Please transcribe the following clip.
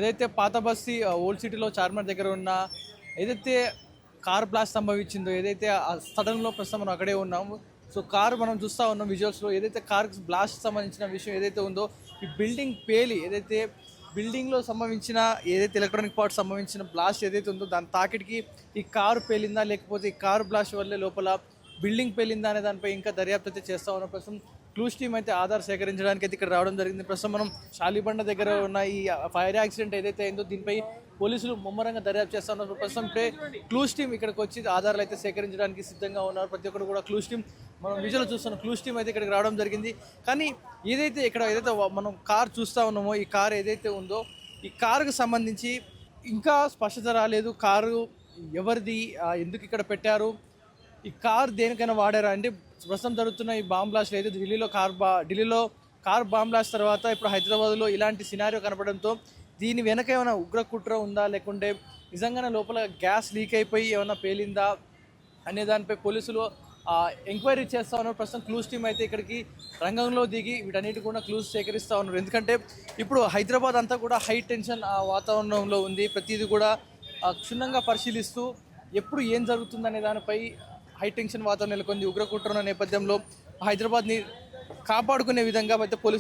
ఏదైతే పాత బస్తీ ఓల్డ్ సిటీలో చార్మినార్ దగ్గర ఉన్న ఏదైతే కార్ బ్లాస్ట్ సంభవించిందో, ఏదైతే ఆ స్థలంలో ప్రస్తుతం మనం అక్కడే ఉన్నాము. సో కారు మనం చూస్తూ ఉన్నాం విజువల్స్లో. ఏదైతే కార్ బ్లాస్ట్ సంబంధించిన విషయం ఏదైతే ఉందో, ఈ బిల్డింగ్ పేలి ఏదైతే బిల్డింగ్లో సంభవించిన ఏదైతే ఎలక్ట్రానిక్ పార్ట్ సంభవించిన బ్లాస్ట్ ఏదైతే ఉందో దాని తాకిడికి ఈ కారు పేలిందా, లేకపోతే ఈ కారు బ్లాస్ట్ వల్లే లోపల బిల్డింగ్ పేలిందా అనే దానిపై ఇంకా దర్యాప్తు అయితే చేస్తూ ఉన్నాం. ప్రస్తుతం క్లూస్ టీమ్ అయితే ఆధార్ సేకరించడానికి అయితే ఇక్కడ రావడం జరిగింది. ప్రస్తుతం మనం షాలిబండ దగ్గర ఉన్న ఈ ఫైర్ యాక్సిడెంట్ ఏదైతే అయిందో దీనిపై పోలీసులు ముమ్మరంగా దర్యాప్తు చేస్తూ ఉన్నారు. ప్రస్తుతం ఇప్పుడే క్లూస్ టీమ్ ఇక్కడికి వచ్చి ఆధారాలు అయితే సేకరించడానికి సిద్ధంగా ఉన్నారు. ప్రతి ఒక్కరు కూడా క్లూస్ టీమ్ మనం విజువల్ చూస్తున్నాం. క్లూస్ టీమ్ అయితే ఇక్కడికి రావడం జరిగింది. కానీ ఏదైతే మనం కార్ చూస్తూ ఉన్నామో, ఈ కార్ ఏదైతే ఉందో ఈ కారుకు సంబంధించి ఇంకా స్పష్టత రాలేదు. కారు ఎవరిది, ఎందుకు ఇక్కడ పెట్టారు, ఈ కార్ దేనికైనా వాడారా అంటే ప్రస్తుతం జరుగుతున్న ఈ బాంబ్ బ్లాస్ట్ అయితే ఢిల్లీలో కార్ బాంబ్ బ్లాస్ట్ తర్వాత ఇప్పుడు హైదరాబాద్లో ఇలాంటి సినారియో కనపడంతో దీని వెనక ఏమైనా ఉగ్ర కుట్ర ఉందా, లేకుంటే నిజంగానే లోపల గ్యాస్ లీక్ అయిపోయి ఏమైనా పేలిందా అనే దానిపై పోలీసులు ఎంక్వైరీ చేస్తూ ఉన్నారు. ప్రస్తుతం క్లూస్ టీమ్ అయితే ఇక్కడికి రంగంలో దిగి వీటన్నిటి కూడా క్లూస్ సేకరిస్తూ ఉన్నారు. ఎందుకంటే ఇప్పుడు హైదరాబాద్ అంతా కూడా హై టెన్షన్ వాతావరణంలో ఉంది. ప్రతిదీ కూడా క్షుణ్ణంగా పరిశీలిస్తూ ఎప్పుడు ఏం జరుగుతుందనే దానిపై హై టెన్షన్ వాతావరణం నెలకొంది. ఉగ్ర కుట్ర నేపథ్యంలో హైదరాబాద్ని కాపాడుకునే విధంగా అయితే పోలీసులు